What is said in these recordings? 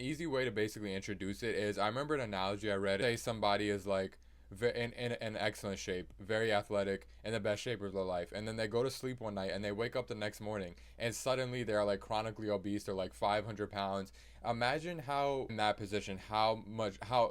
an easy way to basically introduce it is, I remember an analogy I read. Say somebody is like in excellent shape, very athletic, in the best shape of their life, and then they go to sleep one night and they wake up the next morning and suddenly they're like chronically obese. They're like 500 pounds. Imagine how in that position, how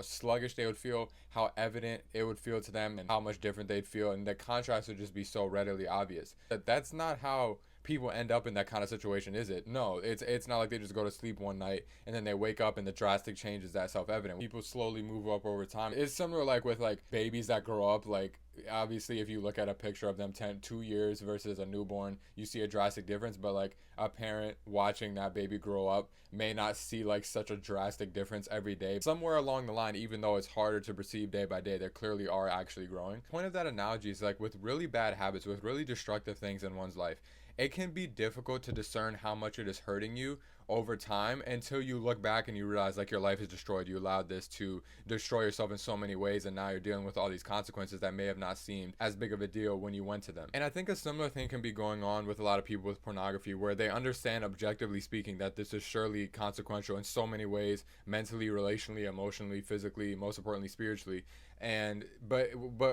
sluggish they would feel, how evident it would feel to them, and how much different they'd feel, and the contrast would just be so readily obvious. That's not how people end up in that kind of situation, is it? No, it's not like they just go to sleep one night and then they wake up and the drastic change is that self-evident. People slowly move up over time. It's similar like with like babies that grow up. Like obviously if you look at a picture of them 2 years versus a newborn, you see a drastic difference, but like a parent watching that baby grow up may not see like such a drastic difference every day. Somewhere along the line, even though it's harder to perceive day by day, they clearly are actually growing. The point of that analogy is like with really bad habits, with really destructive things in one's life, it can be difficult to discern how much it is hurting you over time until you look back and you realize like your life is destroyed. You allowed this to destroy yourself in so many ways, and now you're dealing with all these consequences that may have not seemed as big of a deal when you went to them. And I think a similar thing can be going on with a lot of people with pornography, where they understand objectively speaking that this is surely consequential in so many ways, mentally, relationally, emotionally, physically, most importantly spiritually, and but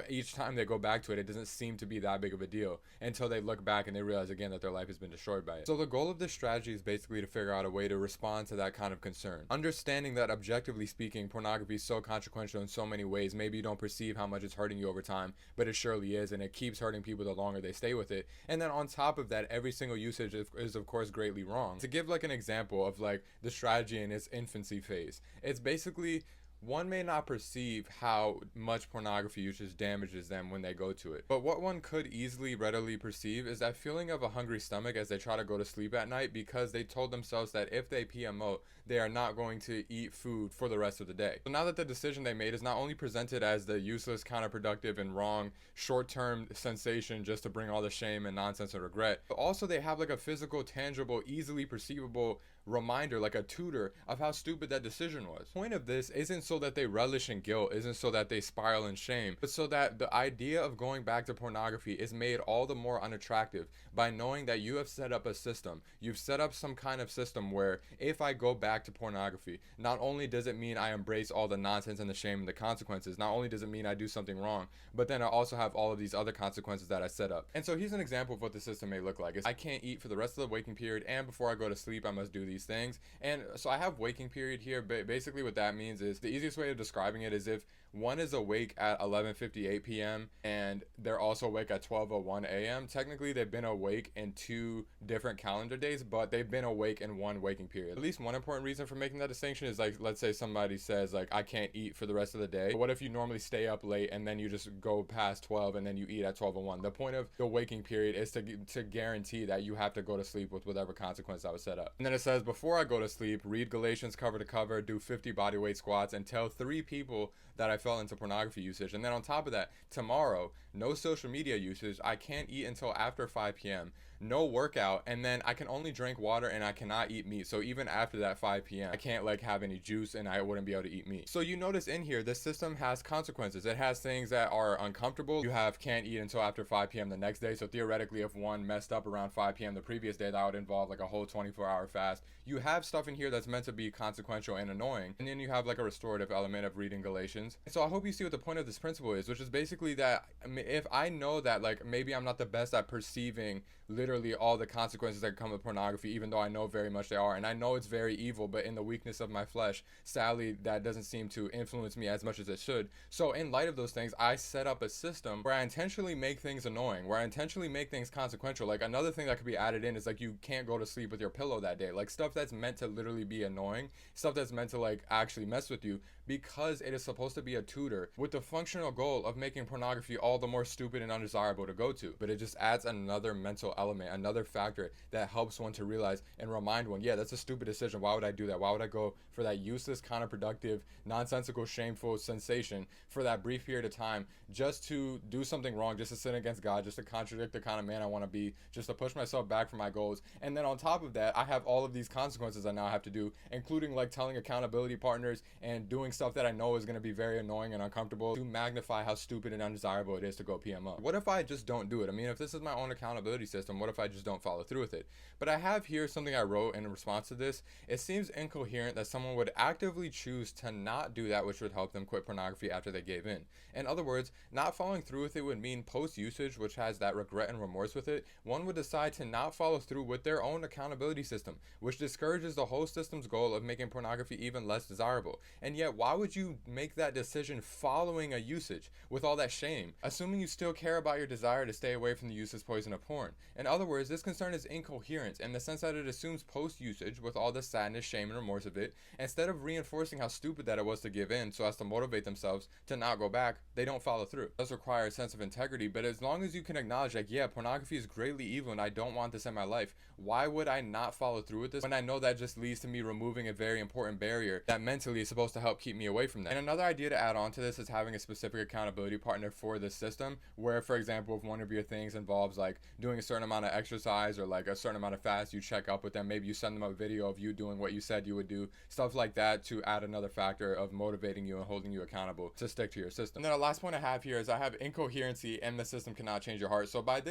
each time they go back to it, it doesn't seem to be that big of a deal until they look back and they realize again that their life has been destroyed by it. So the goal of this strategy is basically to figure out a way to respond to that kind of concern, understanding that objectively speaking pornography is so consequential in so many ways. Maybe you don't perceive how much it's hurting you over time, but it surely is, and it keeps hurting people the longer they stay with it. And then on top of that, every single usage is of course greatly wrong. To give like an example of like the strategy in its infancy phase, it's basically one may not perceive how much pornography usage damages them when they go to it. But what one could easily readily perceive is that feeling of a hungry stomach as they try to go to sleep at night, because they told themselves that if they PMO, they are not going to eat food for the rest of the day. So now that the decision they made is not only presented as the useless, counterproductive, and wrong short-term sensation just to bring all the shame and nonsense and regret, but also they have like a physical, tangible, easily perceivable reminder, like a tutor, of how stupid that decision was. The point of this isn't so that they relish in guilt, isn't so that they spiral in shame, but so that the idea of going back to pornography is made all the more unattractive by knowing that you have set up a system. You've set up some kind of system where if I go back to pornography, not only does it mean I embrace all the nonsense and the shame and the consequences, not only does it mean I do something wrong, but then I also have all of these other consequences that I set up. And so here's an example of what the system may look like. Is I can't eat for the rest of the waking period, and before I go to sleep I must do these things. And so I have waking period here, but basically what that means is, the easiest way of describing it is if one is awake at 11:58 p.m. and they're also awake at 12:01 a.m. Technically they've been awake in 2 different calendar days, but they've been awake in one waking period. At least one important reason for making that distinction is, like, let's say somebody says like I can't eat for the rest of the day. But what if you normally stay up late and then you just go past 12 and then you eat at 12:01? The point of the waking period is to guarantee that you have to go to sleep with whatever consequence that was set up. And then it says, before I go to sleep, read Galatians cover to cover, do 50 bodyweight squats, and tell 3 people that I fell into pornography usage. And then on top of that, tomorrow, no social media usage. I can't eat until after 5 p.m. No workout, and then I can only drink water and I cannot eat meat. So even after that 5 p.m. I can't like have any juice and I wouldn't be able to eat meat. So you notice in here, this system has consequences. It has things that are uncomfortable. You have can't eat until after 5 p.m. the next day. So theoretically, if one messed up around 5 p.m. the previous day, that would involve like a whole 24-hour fast. You have stuff in here that's meant to be consequential and annoying. And then you have like a restorative element of reading Galatians. And so I hope you see what the point of this principle is, which is basically that if I know that like maybe I'm not the best at perceiving literally all the consequences that come with pornography, even though I know very much they are, and I know it's very evil, but in the weakness of my flesh, sadly, that doesn't seem to influence me as much as it should. So in light of those things, I set up a system where I intentionally make things annoying, where I intentionally make things consequential. Like another thing that could be added in is like you can't go to sleep with your pillow that day. Like stuff that's meant to literally be annoying, stuff that's meant to like actually mess with you, because it is supposed to be a tutor with the functional goal of making pornography all the more stupid and undesirable to go to. But it just adds another mental element, another factor that helps one to realize and remind one, yeah, that's a stupid decision. Why would I do that? Why would I go for that useless, counterproductive, nonsensical, shameful sensation for that brief period of time just to do something wrong, just to sin against God, just to contradict the kind of man I want to be, just to push myself back from my goals. And then on top of that, I have all of these consequences I now have to do, including like telling accountability partners and doing stuff that I know is going to be very annoying and uncomfortable to magnify how stupid and undesirable it is to go PMO. What if I just don't do it? I mean, if this is my own accountability system, system? What if I just don't follow through with it? But I have here something I wrote in response to this. It seems incoherent that someone would actively choose to not do that which would help them quit pornography after they gave in. In other words, not following through with it would mean post-usage, which has that regret and remorse with it, one would decide to not follow through with their own accountability system, which discourages the whole system's goal of making pornography even less desirable. And yet, why would you make that decision following a usage with all that shame, assuming you still care about your desire to stay away from the useless poison of porn? In other words, this concern is incoherent in the sense that it assumes post-usage with all the sadness, shame, and remorse of it, instead of reinforcing how stupid that it was to give in so as to motivate themselves to not go back, they don't follow through. It does require a sense of integrity, but as long as you can acknowledge, like, yeah, pornography is greatly evil and I don't want this in my life, why would I not follow through with this when I know that just leads to me removing a very important barrier that mentally is supposed to help keep me away from that? And another idea to add on to this is having a specific accountability partner for this system, where, for example, if one of your things involves like doing a certain amount of exercise or like a certain amount of fast, you check up with them. Maybe you send them a video of you doing what you said you would do, stuff like that, to add another factor of motivating you and holding you accountable to stick to your system. And then the last point I have here is I have incoherency and the system cannot change your heart. So by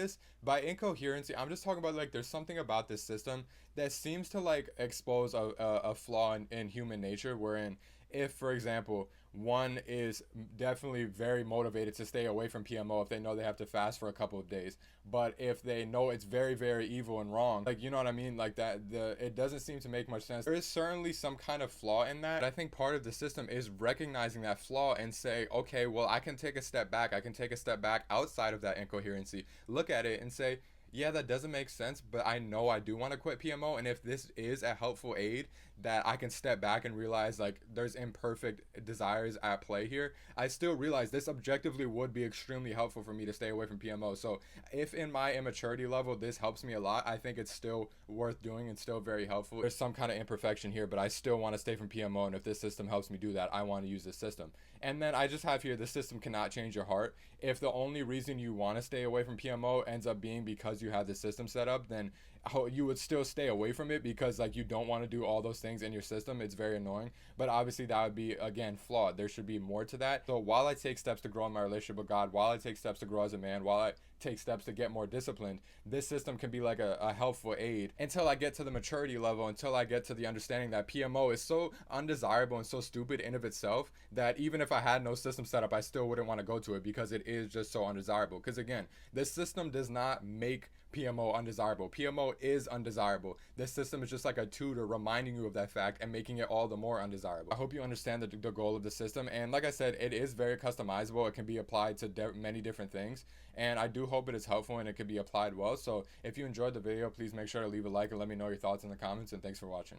incoherency, I'm just talking about like there's something about this system that seems to like expose a flaw in human nature, wherein if, for example, one is definitely very motivated to stay away from PMO if they know they have to fast for a couple of days, but if they know it's very, very evil and wrong, like, you know what I mean, like that, it doesn't seem to make much sense. There is certainly some kind of flaw in that. I think part of the system is recognizing that flaw and say, okay, well, I can take a step back. I can take a step back outside of that incoherency, look at it and say, yeah, that doesn't make sense, but I know I do want to quit PMO, and if this is a helpful aid that I can step back and realize like there's imperfect desires at play here, I still realize this objectively would be extremely helpful for me to stay away from PMO. So if in my immaturity level this helps me a lot, I think it's still worth doing and still very helpful. There's some kind of imperfection here, but I still want to stay from PMO, and if this system helps me do that, I want to use this system. And then I just have here, the system cannot change your heart. If the only reason you want to stay away from PMO ends up being because you have the system set up, then you would still stay away from it because like you don't want to do all those things in your system. It's very annoying, but obviously that would be, again, flawed. There should be more to that. So while I take steps to grow in my relationship with God, while I take steps to grow as a man, while I take steps to get more disciplined, this system can be like a helpful aid until I get to the maturity level, until I get to the understanding that PMO is so undesirable and so stupid in of itself that even if I had no system set up, I still wouldn't want to go to it because it is just so undesirable. Because again, this system does not make PMO undesirable. PMO is undesirable. This system is just like a tutor reminding you of that fact and making it all the more undesirable. I hope you understand the goal of the system, and like I said, it is very customizable. It can be applied to many different things, and I do hope it is helpful and it can be applied well. So if you enjoyed the video, please make sure to leave a like and let me know your thoughts in the comments, and thanks for watching.